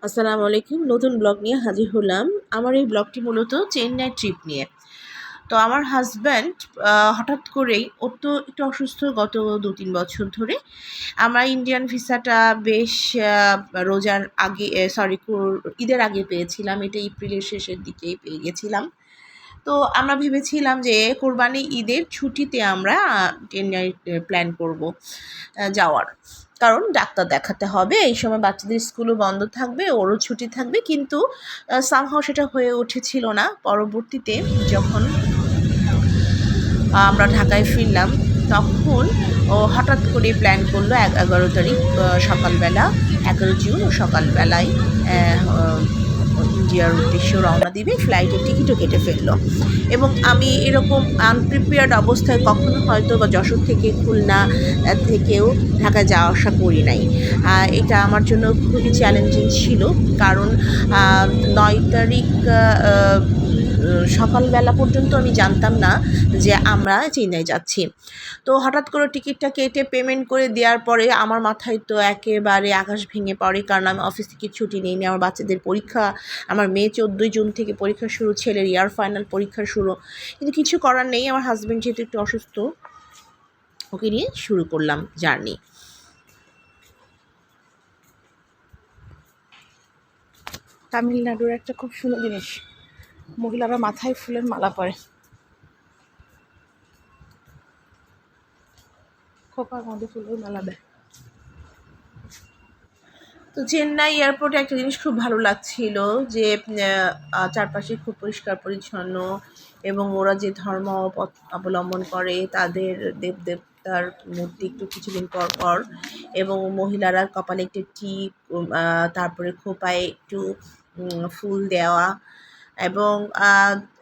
আসসালামু আলাইকুম। নতুন ব্লগ নিয়ে হাজির হলাম। আমার এই ব্লগটি মূলত চেন্নাই ট্রিপ নিয়ে। তো আমার হাসব্যান্ড হঠাৎ করেই ওর তো একটু অসুস্থ গত ২-৩ বছর ধরে। আমরা ইন্ডিয়ান ভিসাটা বেশ রোজার আগে ঈদের আগে পেয়েছিলাম। এটা এপ্রিলের শেষের দিকেই পেয়ে গেছিলাম। তো আমরা ভেবেছিলাম যে কোরবানি ঈদের ছুটিতে আমরা চেন্নাই প্ল্যান করব যাওয়ার। কারণ ডাক্তার দেখাতে হবে, এই সময় বাচ্চাদের স্কুলও বন্ধ থাকবে, ওরও ছুটি থাকবে। কিন্তু সামহাও সেটা হয়ে উঠেছিল না। পরবর্তীতে যখন আমরা ঢাকায় ফিরলাম, তখন ও হঠাৎ করে প্ল্যান করলো ১১ তারিখ সকালবেলা, ১১ জুন সকালবেলায় ইন্ডিয়ার উদ্দেশ্যে রওনা দিবে, ফ্লাইটের টিকিটও কেটে ফেললো। এবং আমি এরকম আনপ্রিপেয়ার্ড অবস্থায় কখনো হয়তো বা যশোর থেকে খুলনা থেকেও ঢাকায় যাওয়া আসা করি নাই। এটা আমার জন্য খুবই চ্যালেঞ্জিং ছিল, কারণ ৯ তারিখ সকালবেলা পর্যন্ত আমি জানতাম না যে আমরা চেন্নাই যাচ্ছি। তো হঠাৎ করে টিকিটটা কেটে পেমেন্ট করে দেওয়ার পরে আমার মাথায় তো একেবারে আকাশ ভেঙে পড়ে, কারণ আমি অফিস থেকে ছুটি নিইনি। আমার বাচ্চাদের পরীক্ষা, আমার মেয়ে ১৪ জুন থেকে পরীক্ষা শুরু, ছেলের ইয়ার ফাইনাল পরীক্ষা শুরু। কিন্তু কিছু করার নেই, আমার হাজব্যান্ড যেহেতু একটু অসুস্থ, ওকে নিয়ে শুরু করলাম জার্নি। তামিলনাড়ুর একটা খুব সুন্দর জিনিস, মহিলারা মাথায় ফুলের মালা পরে, খোপার মধ্যে ফুলের মালা দেয়। তো চেন্নাই এয়ারপোর্টে একটা জিনিস খুব ভালো লাগছিল যে চারপাশে খুব পরিষ্কার পরিচ্ছন্ন, এবং ওরা যে ধর্ম অবলম্বন করে তাদের দেবদেবতার মূর্তি একটু কিছুদিন পর পর, এবং মহিলারা কপালে একটু টিপ, তারপরে খোঁপায় একটু ফুল দেওয়া। এবং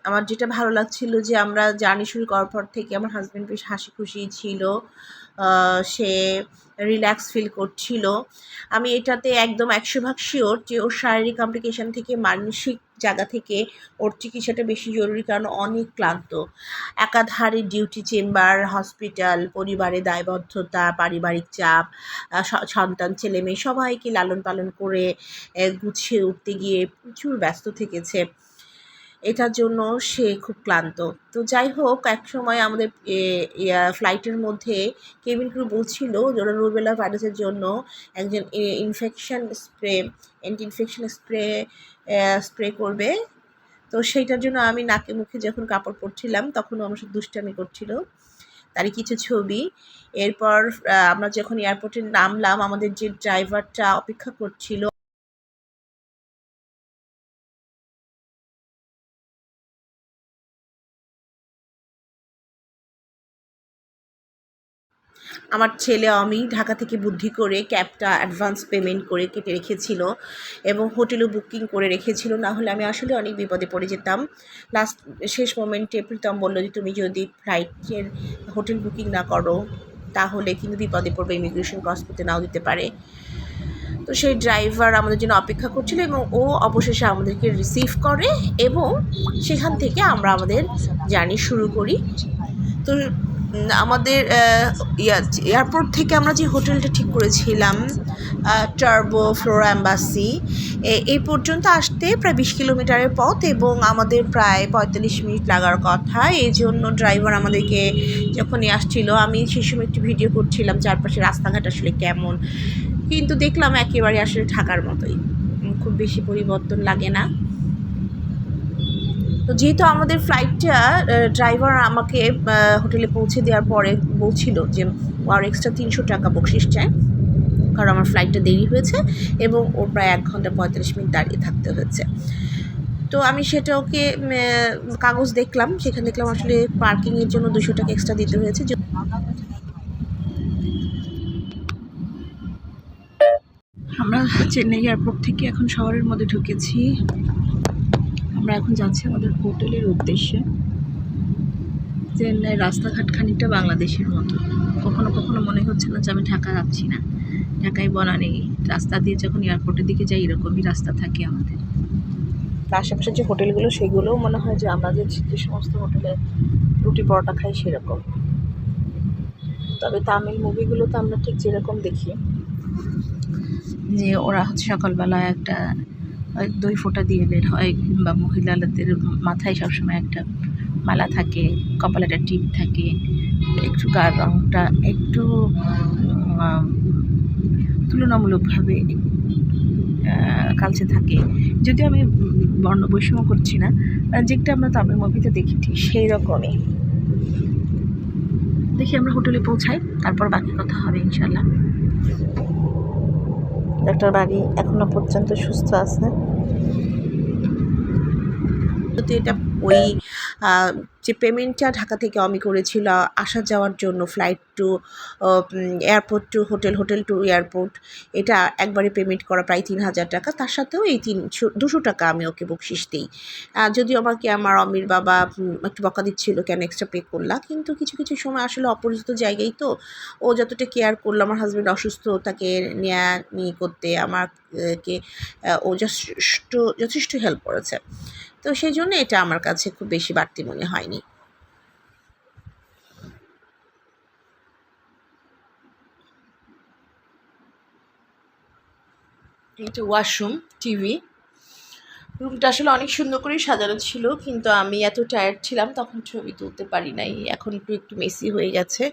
আমার যেটা ভালো লাগছিল যে আমরা জার্নি শুরু করার পর থেকে আমার হাজব্যান্ড বেশ হাসি খুশি ছিল, সে রিল্যাক্স ফিল করছিল। আমি এটাতে একদম ১০০% শিওর যে ওর শারীরিক কমপ্লিকেশান থেকে মানসিক জায়গা থেকে ওর চিকিৎসাটা বেশি জরুরি, কারণ অনেক ক্লান্ত। একাধারে ডিউটি, চেম্বার, হসপিটাল, পরিবারে দায়বদ্ধতা, পারিবারিক চাপ, সন্তান, ছেলেমেয়ে সবাইকে লালন পালন করে গুছিয়ে উঠতে গিয়ে প্রচুর ব্যস্ত থেকেছে। এটার জন্য সে খুব ক্লান্ত। তো যাই হোক, একসময় আমাদের ফ্লাইটের মধ্যে কেবিন ক্রু বলছিল যে ওরা রুবেলা ভাইরাসের জন্য একজন অ্যান্টি ইনফেকশন স্প্রে করবে। তো সেইটার জন্য আমি নাকে মুখে যখন কাপড় পরছিলাম, তখনও আমার সাথে দুষ্টামি করছিল। তারই কিছু ছবি। এরপর আমরা যখন এয়ারপোর্টে নামলাম, আমাদের যে ড্রাইভারটা অপেক্ষা করছিল, আমার ছেলে আমি ঢাকা থেকে বুদ্ধি করে ক্যাবটা অ্যাডভান্স পেমেন্ট করে কেটে রেখেছিল, এবং হোটেলও বুকিং করে রেখেছিল। না হলে আমি আসলে অনেক বিপদে পড়ে যেতাম। শেষ মোমেন্টে প্রীতম বললো যে তুমি যদি ফ্লাইটের হোটেল বুকিং না করো তাহলে কিন্তু বিপদে পড়বে, ইমিগ্রেশন ক্রস করতে নাও দিতে পারে। তো সেই ড্রাইভার আমাদের জন্য অপেক্ষা করছিল, এবং ও অবশেষে আমাদেরকে রিসিভ করে, এবং সেখান থেকে আমরা আমাদের জার্নি শুরু করি। তো আমাদের এয়ারপোর্ট থেকে আমরা যে হোটেলটা ঠিক করেছিলাম, টার্বো ফ্লোরা এম্বাসি, এই পর্যন্ত আসতে প্রায় ২০ কিলোমিটারের পথ, এবং আমাদের প্রায় ৪৫ মিনিট লাগার কথা। এই জন্য ড্রাইভার আমাদেরকে যখন আসছিল, আমি সেই সময় একটু ভিডিও করছিলাম চারপাশে রাস্তাঘাট আসলে কেমন, কিন্তু দেখলাম একেবারে আসলে ঢাকার মতোই, খুব বেশি পরিবর্তন লাগে না। তো যেহেতু আমাদের ফ্লাইটটা ড্রাইভার আমাকে হোটেলে পৌঁছে দেওয়ার পরে বলছিল যে আর এক্সট্রা ৩০০ টাকা বকশিশ চায়, কারণ আমার ফ্লাইটটা দেরি হয়েছে এবং ওর প্রায় ১ ঘন্টা ৪৫ মিনিট দাঁড়িয়ে থাকতে হয়েছে। তো আমি সেটা ওকে কাগজ দেখলাম, সেখানে দেখলাম আসলে পার্কিংয়ের জন্য ২০০ টাকা এক্সট্রা দিতে হয়েছে। আমরা চেন্নাই এয়ারপোর্ট থেকে এখন শহরের মধ্যে ঢুকেছি। আমরা এখন যাচ্ছি আমাদের হোটেলের উদ্দেশ্যে। চেন্নাই রাস্তাঘাট খানিকটা বাংলাদেশের মতো, কখনো কখনো মনে হচ্ছে না যে আমি ঢাকা যাচ্ছি না, ঢাকায় বনানী রাস্তা দিয়ে যখন এয়ারপোর্টের দিকে যাই এরকমই রাস্তা থাকে আমাদের। আশেপাশে যে হোটেলগুলো সেগুলোও মনে হয় যে আমাদের যে সমস্ত হোটেলে রুটি পরোটা খাই সেরকম। তবে তামিল মুভিগুলো তো আমরা ঠিক যেরকম দেখি যে ওরা হচ্ছে সকালবেলা একটা দই ফোঁটা দিয়ে বের হয়, কিংবা মহিলাদের মাথায় সবসময় একটা মালা থাকে, কপালে একটা টিপ থাকে, একটু গার রঙটা একটু তুলনামূলকভাবে কালচে থাকে। যদিও আমি বর্ণ বৈষম্য করছি না, যেটা আমরা তামিল মুভিতে দেখি ঠিক সেই রকমই। দেখি আমরা হোটেলে পৌঁছাই, তারপর বাকি কথা হবে ইনশাল্লাহ। ডাক্তার বাড়ি এখনো পর্যন্ত সুস্থ আছে। তো এটা ওই যে পেমেন্টটা ঢাকা থেকে আমি করেছিল আসা যাওয়ার জন্য, flight to airport to hotel, hotel to airport, এটা একবারে পেমেন্ট করা প্রায় ৩,০০০ টাকা। তার সাথেও এই 200 টাকা আমি ওকে বকশিস দিই। যদিও আমাকে আমার অমির বাবা একটু বকা দিচ্ছিল, কেন এক্সট্রা পে করলা, কিন্তু কিছু কিছু সময় আসলে অপরিচিত জায়গায় তো ও যতটা কেয়ার করলো, আমার হাজব্যান্ড অসুস্থ, তাকে নেয়া নিয়ে করতে আমাকে ও যথেষ্ট হেল্প করেছে। তো সেই জন্য এটা আমার কাছে খুব বেশি বাড়তি মনে হয়নি। এটা ওয়াশরুম, টিভি। রুমটা আসলে অনেক সুন্দর করেই সাজানো ছিল, কিন্তু আমি এত টায়ার্ড ছিলাম তখন ছবি তুলতে পারি নাই। এখন একটু মেসি হয়ে গেছে।